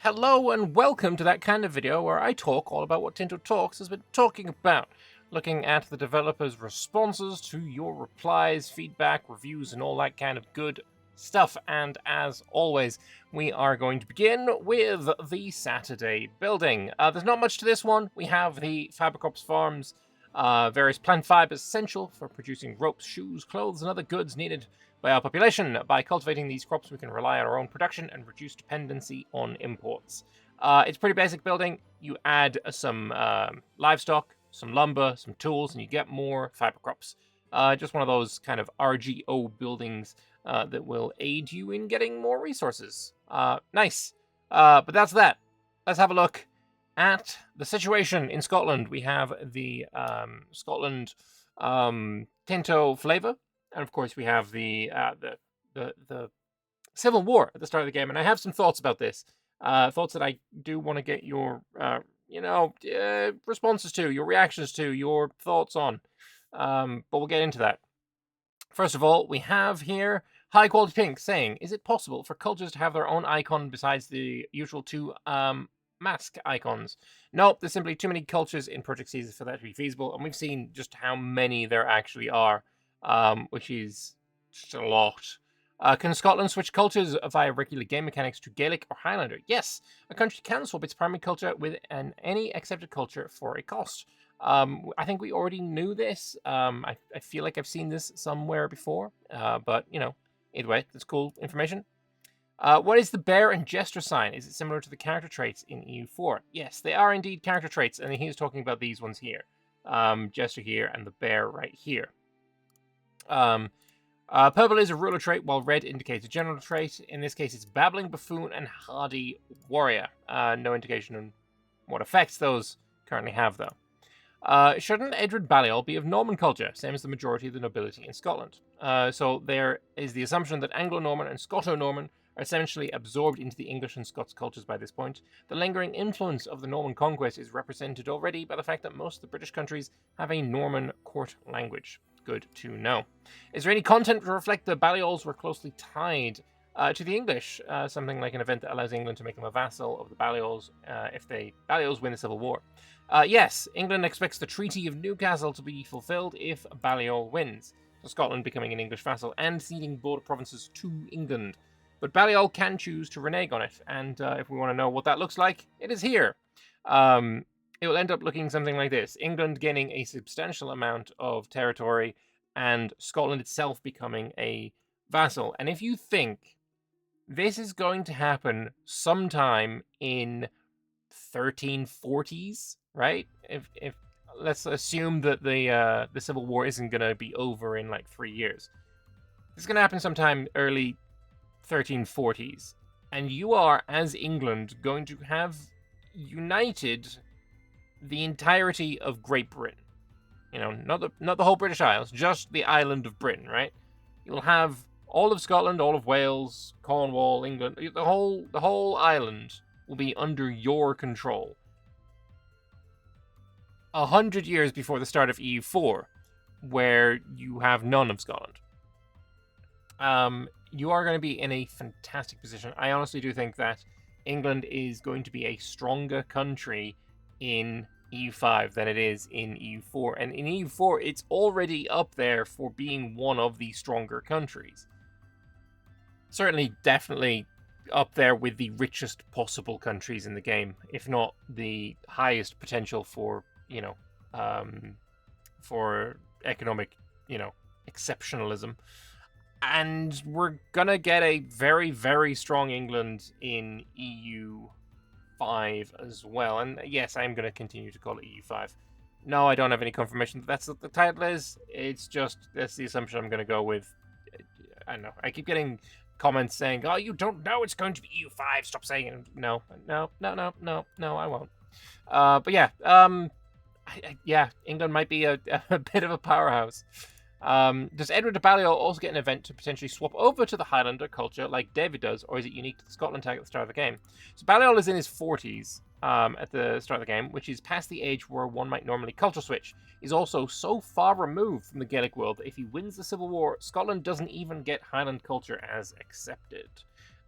Hello and welcome to that kind of video where I talk all about what Tinto Talks has been talking about, looking at the developers' responses to your replies, feedback, reviews, and all that kind of good stuff. And as always, we are going to begin with the Saturday building. There's not much to this one. We have the Fabricops farms, various plant fibers essential for producing ropes, shoes, clothes, and other goods needed by our population. By cultivating these crops, we can rely on our own production and reduce dependency on imports. It's pretty basic building. You add some livestock, some lumber, some tools, and you get more fiber crops. Just one of those kind of RGO buildings that will aid you in getting more resources. Nice. But that's that. Let's have a look at the situation in Scotland. We have the Scotland Tinto flavor. And of course, we have the Civil War at the start of the game, and I have some thoughts about this. Thoughts that I do want to get your, responses to, your reactions to, your thoughts on. But we'll get into that. First of all, we have here High Quality Pink saying, "Is it possible for cultures to have their own icon besides the usual two mask icons?" No, there's simply too many cultures in Project Caesar for that to be feasible, and we've seen just how many there actually are. Which is just a lot. Can Scotland switch cultures via regular game mechanics to Gaelic or Highlander? Yes, a country can swap its primary culture with any accepted culture for a cost. I think we already knew this. I feel like I've seen this somewhere before, but, either way, that's cool information. What is the bear and jester sign? Is it similar to the character traits in EU4? Yes, they are indeed character traits, and he's talking about these ones here. Jester here and the bear right here. Purple is a ruler trait, while red indicates a general trait. In this case, it's babbling buffoon and hardy warrior. No indication on what effects those currently have, though. Shouldn't Edward Balliol be of Norman culture, same as the majority of the nobility in Scotland? So there is the assumption that Anglo-Norman and Scoto-Norman are essentially absorbed into the English and Scots cultures by this point. The lingering influence of the Norman conquest is represented already by the fact that most of the British countries have a Norman court language. Good to know. Is there any content to reflect the Balliols were closely tied to the English? Something like an event that allows England to make them a vassal of the Balliols if the Balliols win the Civil War. Yes, England expects the Treaty of Newcastle to be fulfilled if Balliol wins. So Scotland becoming an English vassal and ceding border provinces to England. But Balliol can choose to renege on it, and if we want to know what that looks like, it is here. It will end up looking something like this. England gaining a substantial amount of territory and Scotland itself becoming a vassal. And if you think this is going to happen sometime in 1340s, right? If let's assume that the Civil War isn't going to be over in like 3 years. This is going to happen sometime early 1340s. And you are, as England, going to have united the entirety of Great Britain. Not the whole British Isles, just the island of Britain, right? You'll have all of Scotland, all of Wales, Cornwall, England, the whole island will be under your control. 100 years before the start of EU4, where you have none of Scotland. You are going to be in a fantastic position. I honestly do think that England is going to be a stronger country in EU5 than it is in EU4. And in EU4, it's already up there for being one of the stronger countries. Certainly, definitely up there with the richest possible countries in the game, if not the highest potential for, for economic, exceptionalism. And we're gonna get a very, very strong England in EU5 as well. And yes, I'm going to continue to call it EU5. No, I don't have any confirmation that that's what the title is. It's just, that's the assumption I'm going to go with. I don't know. I keep getting comments saying, "Oh, you don't know it's going to be EU5. Stop saying it." No, I won't. But yeah, England might be a bit of a powerhouse. Does Edward de Balliol also get an event to potentially swap over to the Highlander culture like David does, or is it unique to the Scotland tag at the start of the game? So Balliol is in his 40s at the start of the game, which is past the age where one might normally culture switch. He's also so far removed from the Gaelic world that if he wins the Civil War, Scotland doesn't even get Highland culture as accepted.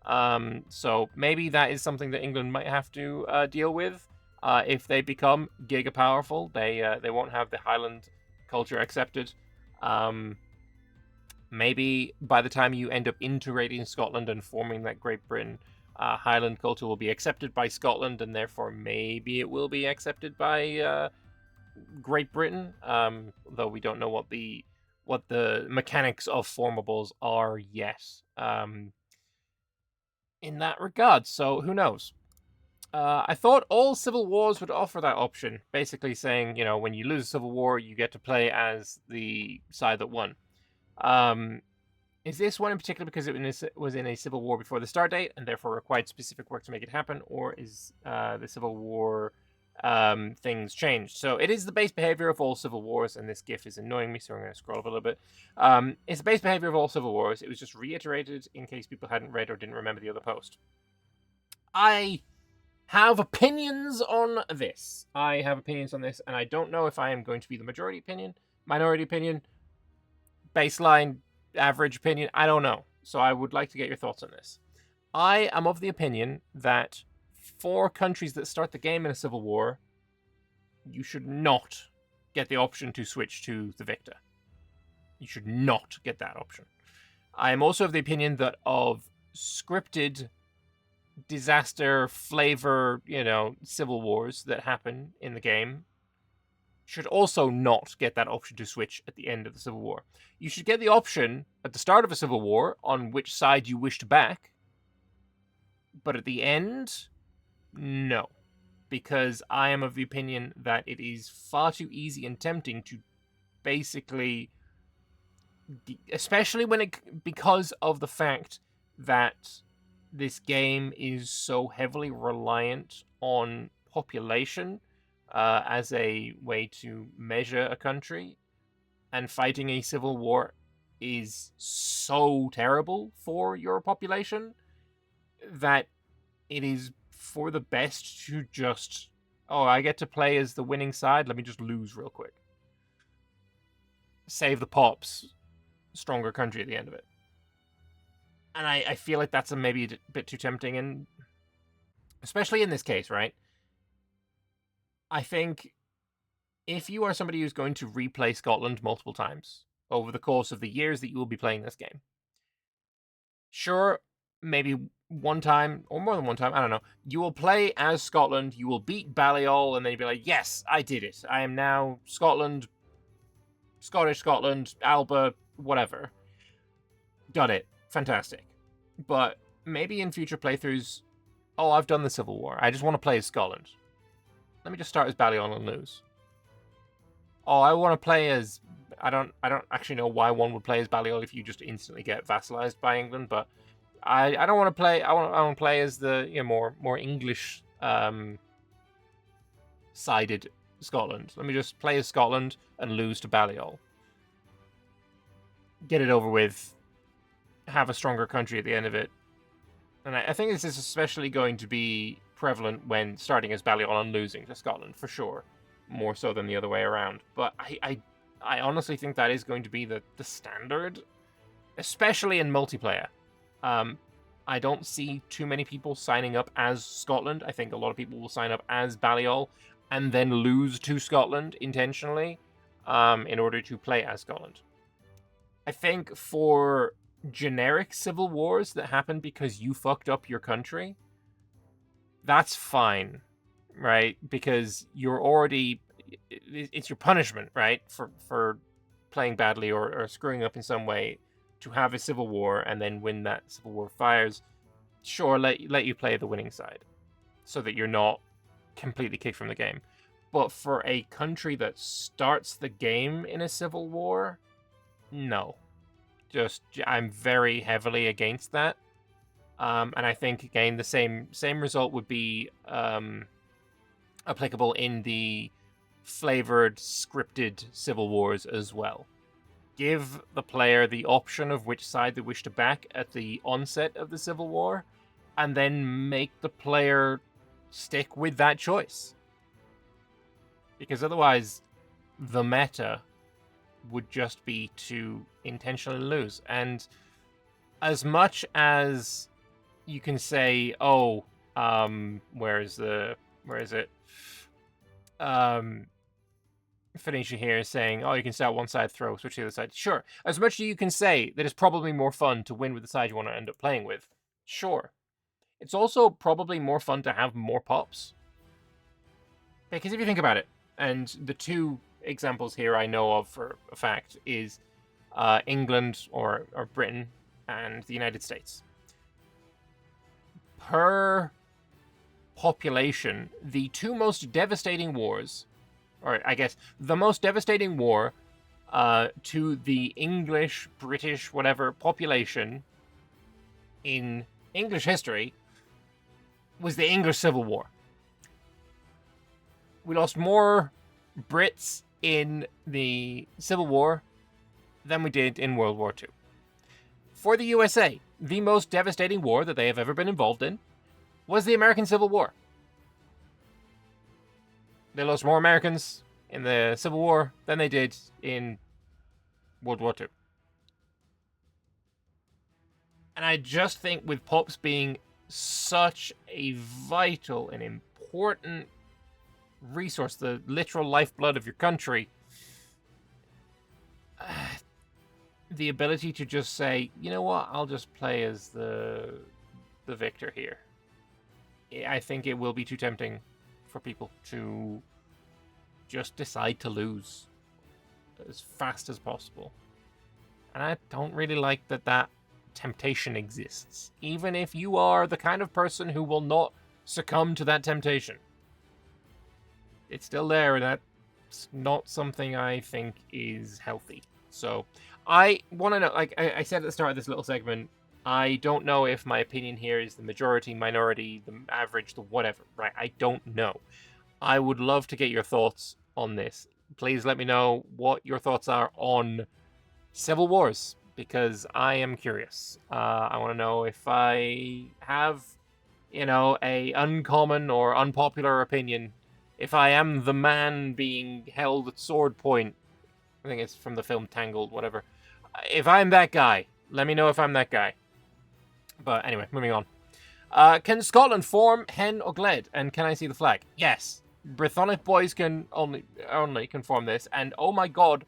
So maybe that is something that England might have to deal with. If they become giga powerful, they won't have the Highland culture accepted. Maybe by the time you end up integrating Scotland and forming that Great Britain, Highland culture will be accepted by Scotland, and therefore maybe it will be accepted by Great Britain. Though we don't know what the mechanics of formables are yet. In that regard, so who knows? I thought all civil wars would offer that option, basically saying, when you lose a civil war, you get to play as the side that won. Is this one in particular because it was in a civil war before the start date and therefore required specific work to make it happen, or is the civil war things changed? So it is the base behavior of all civil wars, and this GIF is annoying me, so I'm going to scroll up a little bit. It's the base behavior of all civil wars. It was just reiterated in case people hadn't read or didn't remember the other post. I have opinions on this. And I don't know if I am going to be the majority opinion, minority opinion, baseline, average opinion. I don't know. So I would like to get your thoughts on this. I am of the opinion that for countries that start the game in a civil war, you should not get the option to switch to the victor. You should not get that option. I am also of the opinion that of scripted disaster flavor, civil wars that happen in the game should also not get that option to switch at the end of the civil war. You should get the option at the start of a civil war on which side you wish to back, but at the end, no. Because I am of the opinion that it is far too easy and tempting to basically, especially because of the fact that this game is so heavily reliant on population as a way to measure a country, and fighting a civil war is so terrible for your population that it is for the best to just, I get to play as the winning side, let me just lose real quick. Save the pops, stronger country at the end of it. And I feel like that's maybe a bit too tempting, and especially in this case, right? I think if you are somebody who's going to replay Scotland multiple times over the course of the years that you will be playing this game, sure, maybe one time or more than one time, I don't know, you will play as Scotland, you will beat Balliol, and then you'll be like, yes, I did it. I am now Scotland, Scottish Scotland, Alba, whatever. Got it. Fantastic. But maybe in future playthroughs, I've done the Civil War. I just want to play as Scotland. Let me just start as Balliol and lose. I want to play as... I don't actually know why one would play as Balliol if you just instantly get vassalized by England, but I don't want to play... I want to play as the more English sided Scotland. Let me just play as Scotland and lose to Balliol. Get it over with. Have a stronger country at the end of it. And I think this is especially going to be prevalent when starting as Balliol and losing to Scotland, for sure. More so than the other way around. But I honestly think that is going to be the standard, especially in multiplayer. I don't see too many people signing up as Scotland. I think a lot of people will sign up as Balliol and then lose to Scotland intentionally in order to play as Scotland. I think for generic civil wars that happen because you fucked up your country, that's fine, right? Because you're already... it's your punishment, right? For playing badly or screwing up in some way to have a civil war, and then when that civil war fires, sure, let you play the winning side so that you're not completely kicked from the game. But for a country that starts the game in a civil war, no. I'm very heavily against that. And I think, again, the same result would be applicable in the flavored, scripted civil wars as well. Give the player the option of which side they wish to back at the onset of the civil war, and then make the player stick with that choice. Because otherwise, the meta would just be to intentionally lose. And as much as you can say, oh, where is it? Phoenicia here is saying, oh, you can start one side, throw, switch to the other side. Sure. As much as you can say that it's probably more fun to win with the side you want to end up playing with. Sure. It's also probably more fun to have more pops. Because if you think about it, and the two examples here I know of for a fact is England or Britain and the United States. Per population, the two most devastating wars, or I guess the most devastating war to the English, British, whatever population in English history was the English Civil War. We lost more Brits in the Civil War than we did in World War II. For the USA, the most devastating war that they have ever been involved in was the American Civil War. They lost more Americans in the Civil War than they did in World War II. And I just think with pops being such a vital and important resource, the literal lifeblood of your country, the ability to just say, you know what, I'll just play as the victor here. I think it will be too tempting for people to just decide to lose as fast as possible. And I don't really like that temptation exists, even if you are the kind of person who will not succumb to that temptation. It's still there, and that's not something I think is healthy. So I want to know, like I said at the start of this little segment, I don't know if my opinion here is the majority, minority, the average, the whatever, right? I don't know. I would love to get your thoughts on this. Please let me know what your thoughts are on Civil Wars, because I am curious. I want to know if I have, a uncommon or unpopular opinion. If I am the man being held at sword point. I think it's from the film Tangled, whatever. If I'm that guy, let me know if I'm that guy. But anyway, moving on. Can Scotland form Hen Ogledd, and can I see the flag? Yes. Brythonic boys can only can form this, and oh my god,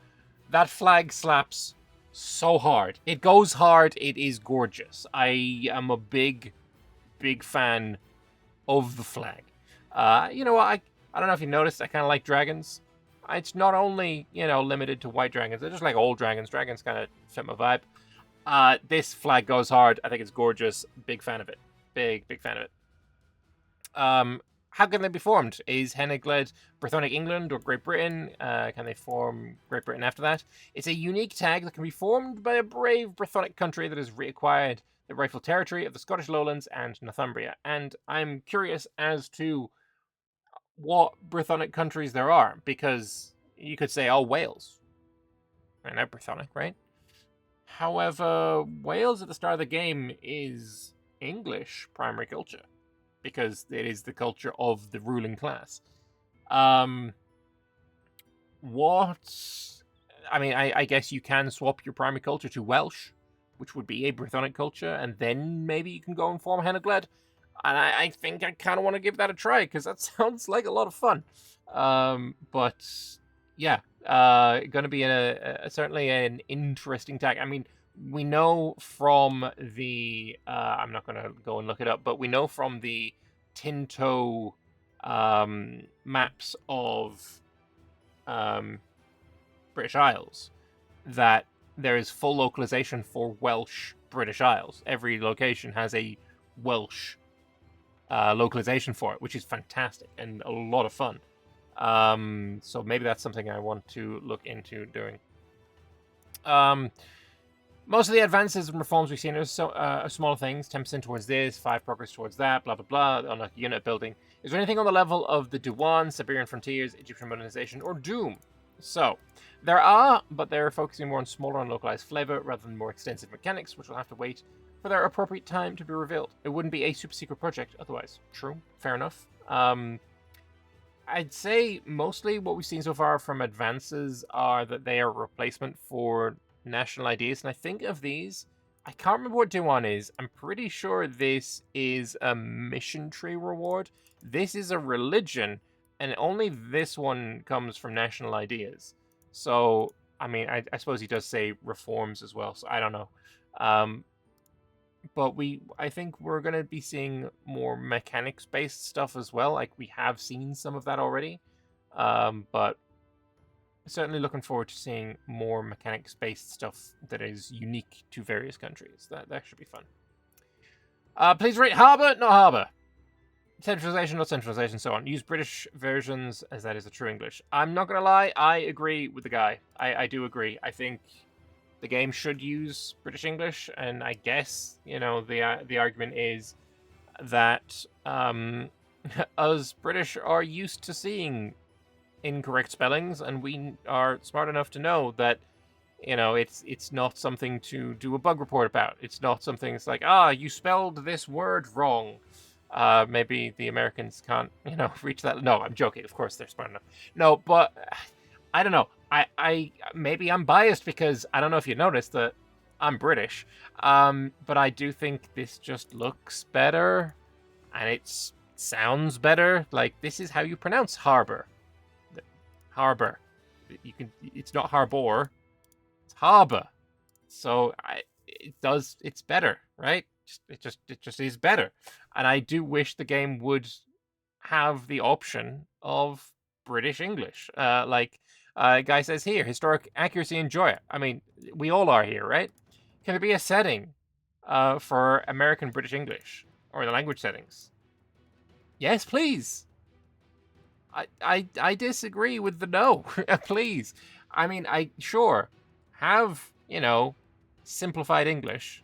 that flag slaps so hard. It goes hard, it is gorgeous. I am a big fan of the flag. You know what, I don't know if you noticed, I kind of like dragons. It's not only, limited to white dragons. I just like old dragons. Dragons kind of fit my vibe. This flag goes hard. I think it's gorgeous. Big fan of it. Big fan of it. How can they be formed? Is Hen Ogledd Brythonic England or Great Britain? Can they form Great Britain after that? It's a unique tag that can be formed by a brave Brythonic country that has reacquired the rightful territory of the Scottish Lowlands and Northumbria. And I'm curious as to what Brythonic countries there are, because you could say, oh, Wales. Right, not Brythonic, right? However, Wales at the start of the game is English primary culture, because it is the culture of the ruling class. I guess you can swap your primary culture to Welsh, which would be a Brythonic culture, and then maybe you can go and form Hen Ogledd. And I think I kind of want to give that a try, because that sounds like a lot of fun. But yeah, going to be certainly an interesting tag. I mean, we know from the I'm not going to go and look it up, but we know from the Tinto maps of British Isles that there is full localization for Welsh British Isles. Every location has a Welsh localization for it, which is fantastic and a lot of fun. So maybe that's something I want to look into doing. Most of the advances and reforms we've seen are smaller things, 10% towards this, 5 progress towards that, blah, blah, blah, on a unit building. Is there anything on the level of the Duan, Siberian Frontiers, Egyptian Modernization, or Doom? So, there are, but they're focusing more on smaller and localized flavor rather than more extensive mechanics, which will have to wait for their appropriate time to be revealed. It wouldn't be a super secret project otherwise. True, fair enough. I'd say mostly what we've seen so far from advances are that they are a replacement for national ideas, and I think of these, I can't remember what Duan is. I'm pretty sure this is a mission tree reward. This is a religion, and only this one comes from national ideas. So, I mean, I suppose he does say reforms as well, so I don't know. But I think we're going to be seeing more mechanics-based stuff as well. Like, we have seen some of that already. But certainly looking forward to seeing more mechanics-based stuff that is unique to various countries. That should be fun. Please rate Harbour, not Harbour. Centralization, not centralization, so on. Use British versions as that is a true English. I'm not going to lie, I agree with the guy. I do agree. I think the game should use British English, and I guess, you know, the argument is that us British are used to seeing incorrect spellings, and we are smart enough to know that, you know, it's not something to do a bug report about. It's not something it's like, you spelled this word wrong. Maybe the Americans can't, you know, reach that. No, I'm joking. Of course they're smart enough. No, but I don't know. I maybe I'm biased because I don't know if you noticed that I'm British. But I do think this just looks better and it sounds better. Like, this is how you pronounce harbor. Harbor. It's not harbor. It's harbor. So it's better, right? It just is better. And I do wish the game would have the option of British English. Guy says here, historic accuracy and joy. I mean, we all are here, right? Can there be a setting for American British English or the language settings? Yes, please. I disagree with the no. Please. I mean, sure have, you know, simplified English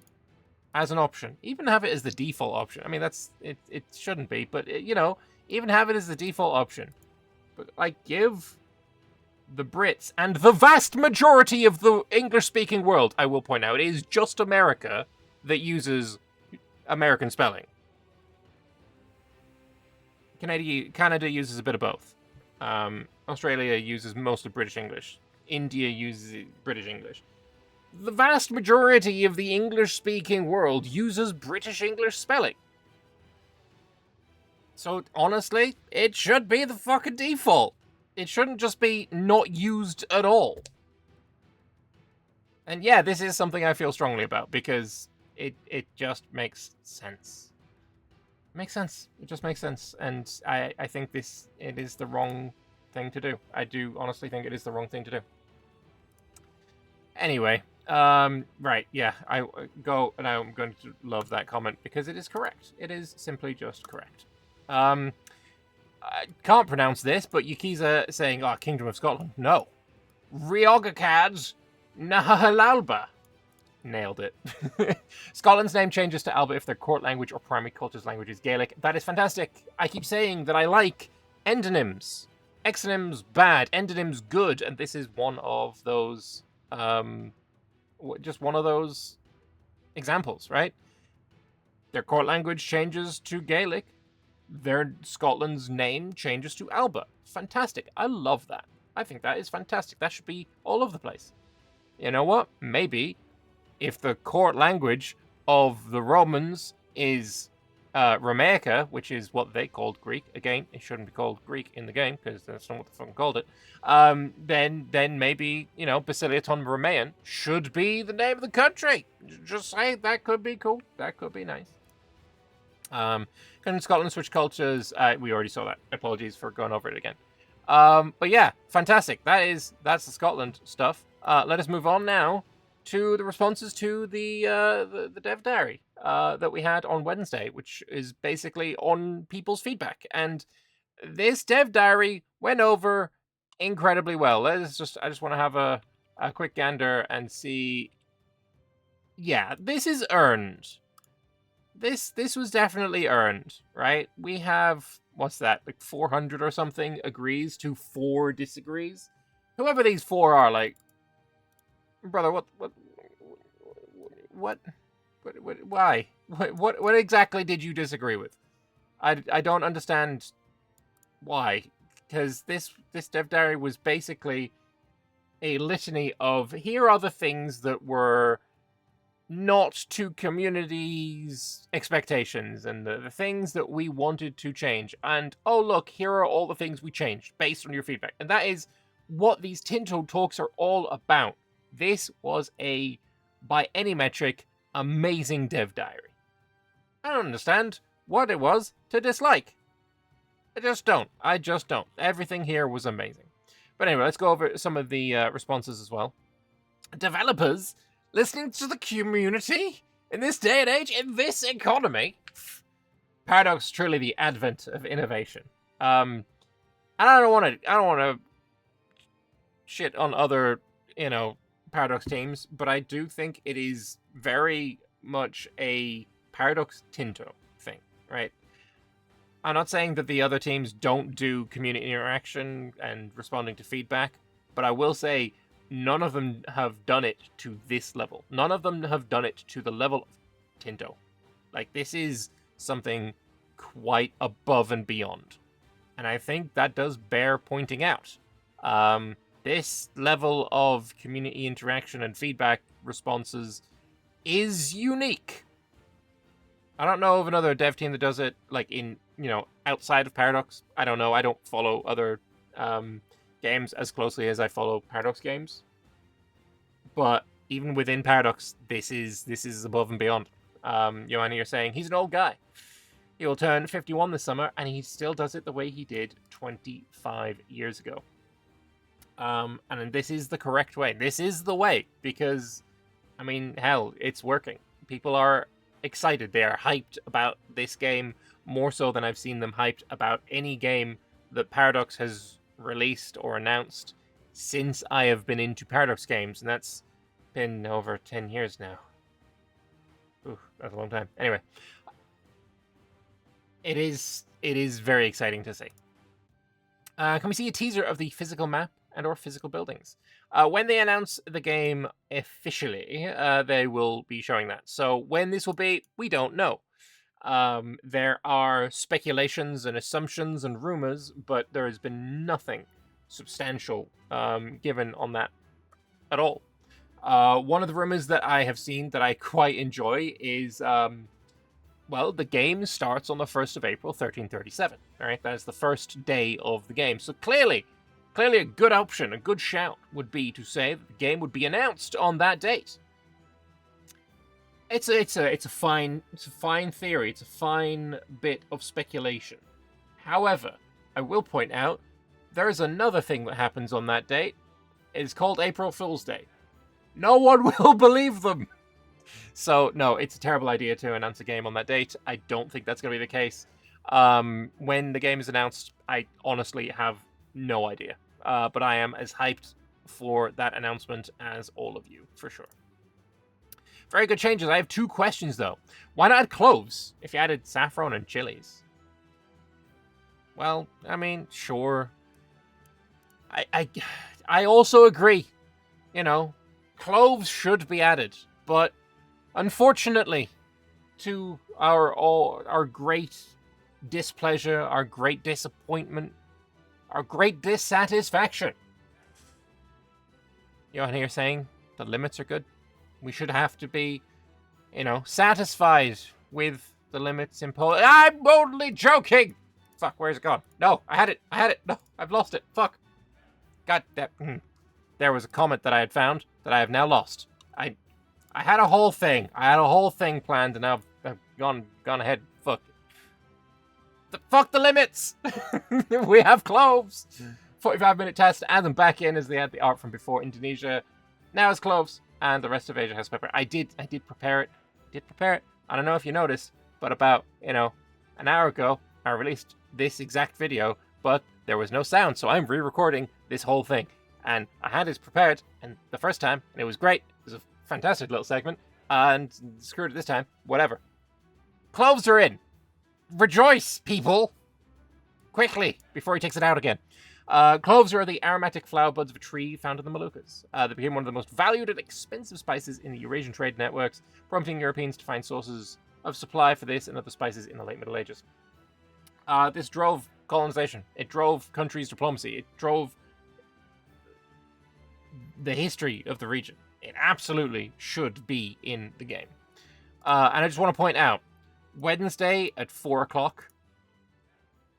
as an option. Even have it as the default option. I mean, it shouldn't be, but you know, even have it as the default option. But like, give the Brits and the vast majority of the English-speaking world, I will point out, it is just America that uses American spelling. Canada uses a bit of both. Australia uses most of British English. India uses British English. The vast majority of the English-speaking world uses British English spelling. So, honestly, it should be the fucking default. It shouldn't just be not used at all. And yeah, this is something I feel strongly about, because it just makes sense. Makes sense. It just makes sense. And I think it is the wrong thing to do. I do honestly think it is the wrong thing to do. Anyway, right, yeah, I'm going to love that comment because it is correct. It is simply just correct. I can't pronounce this, but Yukiza saying, Kingdom of Scotland. No. Riogacad's Nahalalba. Nailed it. Scotland's name changes to Alba if their court language or primary culture's language is Gaelic. That is fantastic. I keep saying that I like endonyms. Exonyms, bad. Endonyms, good. And this is one of those, just one of those examples, right? Their court language changes to Gaelic. Their Scotland's name changes to Alba. Fantastic. I love that. I think that is fantastic. That should be all over the place. You know what? Maybe if the court language of the Romans is Romaica, which is what they called Greek, again, it shouldn't be called Greek in the game because that's not what they fucking called it, then maybe, you know, Basiliaton Romaian should be the name of the country. Just say that could be cool. That could be nice. Can Scotland switch cultures? We already saw that. Apologies for going over it again. But yeah, fantastic. That's the Scotland stuff. Let us move on now to the responses to the dev diary that we had on Wednesday, which is basically on people's feedback. And this dev diary went over incredibly well. I just want to have a quick gander and see. Yeah, this is earned. This was definitely earned, right? We have, what's that, like 400 or something agrees to 4 disagrees. Whoever these 4 are, like, brother, why? What exactly did you disagree with? I don't understand why, because this dev diary was basically a litany of, here are the things that were not to community's expectations and the things that we wanted to change. And, oh, look, here are all the things we changed based on your feedback. And that is what these Tinto talks are all about. This was a, by any metric, amazing dev diary. I don't understand what it was to dislike. I just don't. Everything here was amazing. But anyway, let's go over some of the responses as well. Developers listening to the community in this day and age, in this economy. Paradox is truly the advent of innovation. And I don't want to shit on other, Paradox teams, but I do think it is very much a Paradox Tinto thing, right? I'm not saying that the other teams don't do community interaction and responding to feedback, but I will say none of them have done it to this level. None of them have done it to the level of Tinto. Like, this is something quite above and beyond. And I think that does bear pointing out. This level of community interaction and feedback responses is unique. I don't know of another dev team that does it, like, in, outside of Paradox. I don't know. I don't follow other games as closely as I follow Paradox games. But even within Paradox, this is above and beyond. Johanna, you're saying he's an old guy. He will turn 51 this summer, and he still does it the way he did 25 years ago. And this is the correct way. This is the way, because, hell, it's working. People are excited. They are hyped about this game more so than I've seen them hyped about any game that Paradox has released or announced since I have been into Paradox games, and that's been over 10 years now. Ooh, that's a long time. Anyway, it is very exciting to see. Can we see a teaser of the physical map and or physical buildings? When they announce the game officially, they will be showing that. So when this will be, we don't know. There are speculations and assumptions and rumors, but there has been nothing substantial given on that at all. One of the rumors that I have seen that I quite enjoy is, the game starts on the 1st of April, 1337. All right, that is the first day of the game. So clearly a good option, a good shout would be to say that the game would be announced on that date. It's a fine theory. It's a fine bit of speculation. However, I will point out there is another thing that happens on that date. It's called April Fool's Day. No one will believe them. So no, it's a terrible idea to announce a game on that date. I don't think that's going to be the case. When the game is announced, I honestly have no idea. But I am as hyped for that announcement as all of you, for sure. Very good changes. I have 2 questions, though. Why not add cloves if you added saffron and chilies? Well, sure. I also agree. Cloves should be added. But unfortunately, to our great displeasure, our great disappointment, our great dissatisfaction, Johan here saying the limits are good. We should have to be, satisfied with the limits imposed. I'm only joking! Fuck, where's it gone? No, I had it. No, I've lost it. Fuck. God damn. There was a comment that I had found that I have now lost. I had a whole thing. Planned, and now I've gone ahead. Fuck. Fuck the limits! We have cloves! 45-minute test, add them back in as they had the art from before Indonesia. Now it's cloves. And the rest of Asia has pepper. I did prepare it. I don't know if you noticed, but about, an hour ago, I released this exact video, but there was no sound, so I'm re-recording this whole thing. And I had it prepared, and the first time, and it was great. It was a fantastic little segment, and screwed it this time. Whatever. Cloves are in. Rejoice, people! Quickly, before he takes it out again. Cloves are the aromatic flower buds of a tree found in the Moluccas. They became one of the most valued and expensive spices in the Eurasian trade networks, prompting Europeans to find sources of supply for this and other spices in the late Middle Ages. This drove colonization. It drove countries' diplomacy. It drove the history of the region. It absolutely should be in the game. And I just want to point out, Wednesday at 4 o'clock,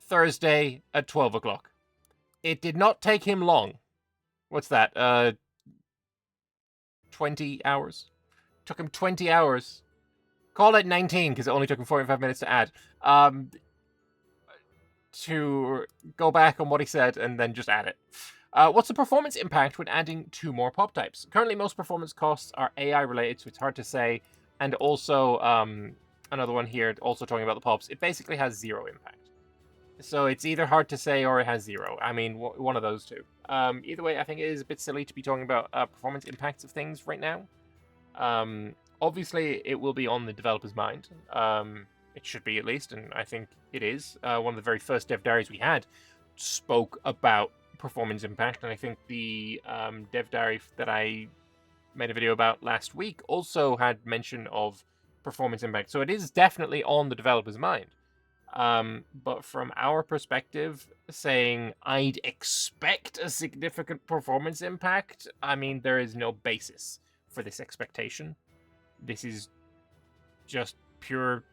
Thursday at 12 o'clock. It did not take him long. What's that? 20 hours? Took him 20 hours. Call it 19, because it only took him 45 minutes to add. To go back on what he said and then just add it. What's the performance impact when adding 2 more pop types? Currently, most performance costs are AI related, so it's hard to say. And also, another one here, also talking about the pops, it basically has 0 impact. So it's either hard to say or it has 0. I mean, one of those two. Either way, I think it is a bit silly to be talking about performance impacts of things right now. Obviously, it will be on the developer's mind. It should be, at least, and I think it is. One of the very first dev diaries we had spoke about performance impact, and I think the dev diary that I made a video about last week also had mention of performance impact. So it is definitely on the developer's mind. But from our perspective, saying I'd expect a significant performance impact, I mean, there is no basis for this expectation. This is just pure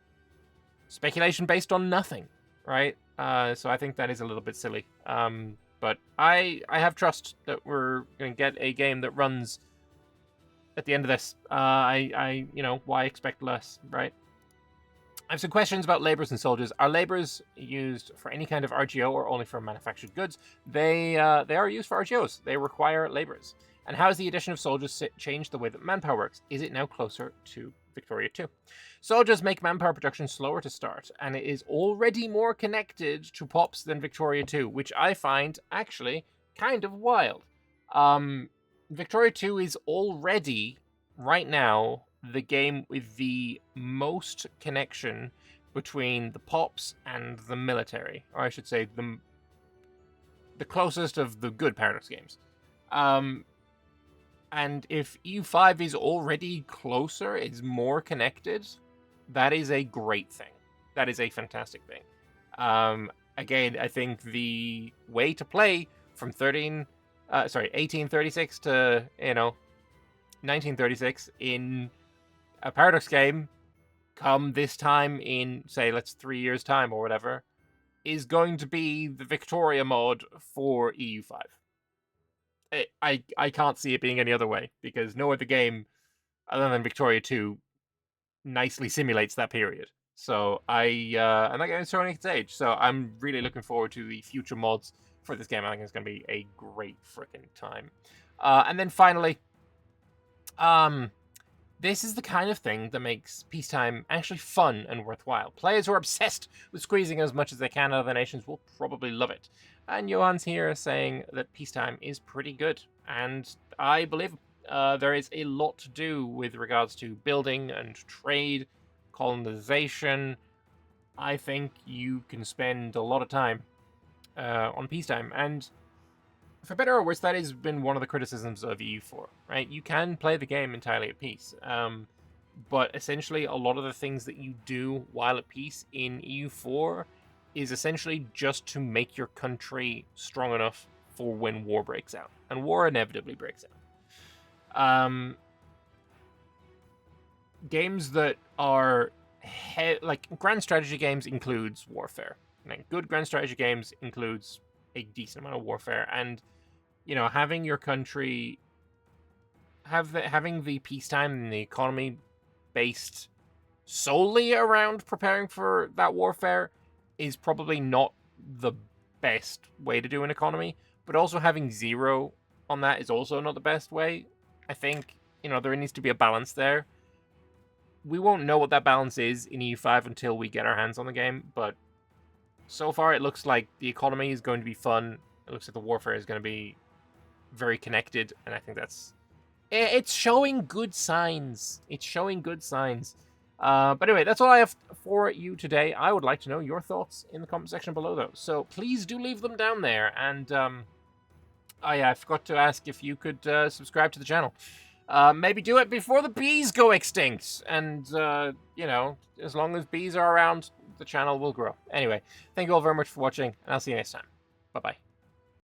speculation based on nothing, right? So I think that is a little bit silly. But I have trust that we're going to get a game that runs at the end of this. You know, why expect less, right? I have some questions about laborers and soldiers. Are laborers used for any kind of RGO or only for manufactured goods? They are used for RGOs. They require laborers. And how has the addition of soldiers changed the way that manpower works? Is it now closer to Victoria 2? Soldiers make manpower production slower to start, and it is already more connected to pops than Victoria 2, which I find actually kind of wild. Victoria 2 is already, right now, the game with the most connection between the pops and the military, or I should say the closest of the good Paradox games. And if EU5 is already closer, it's more connected, that is a great thing. That is a fantastic thing. Again, I think the way to play from 1836 to, 1936 in a Paradox game, come this time in, say, let's 3 years' time or whatever, is going to be the Victoria mod for EU5. I can't see it being any other way, because no other game other than Victoria 2 nicely simulates that period. So and that game is showing its age. So I'm really looking forward to the future mods for this game. I think it's going to be a great freaking time. And then finally, this is the kind of thing that makes peacetime actually fun and worthwhile. Players who are obsessed with squeezing as much as they can out of their nations will probably love it. And Johan's here saying that peacetime is pretty good. And I believe there is a lot to do with regards to building and trade, colonization. I think you can spend a lot of time on peacetime. And for better or worse, that has been one of the criticisms of EU4, right? You can play the game entirely at peace. But essentially, a lot of the things that you do while at peace in EU4 is essentially just to make your country strong enough for when war breaks out. And war inevitably breaks out. Games that are... like, grand strategy games includes warfare. And good grand strategy games includes a decent amount of warfare. And, having your country... having the peacetime and the economy based solely around preparing for that warfare is probably not the best way to do an economy, but also having 0 on that is also not the best way. I think, there needs to be a balance there. We won't know what that balance is in EU5 until we get our hands on the game, but so far it looks like the economy is going to be fun. It looks like the warfare is going to be very connected, and I think it's showing good signs. It's showing good signs. But anyway, that's all I have for you today. I would like to know your thoughts in the comment section below, though. So please do leave them down there. And I forgot to ask if you could subscribe to the channel. Maybe do it before the bees go extinct. And, as long as bees are around, the channel will grow. Anyway, thank you all very much for watching, and I'll see you next time. Bye-bye.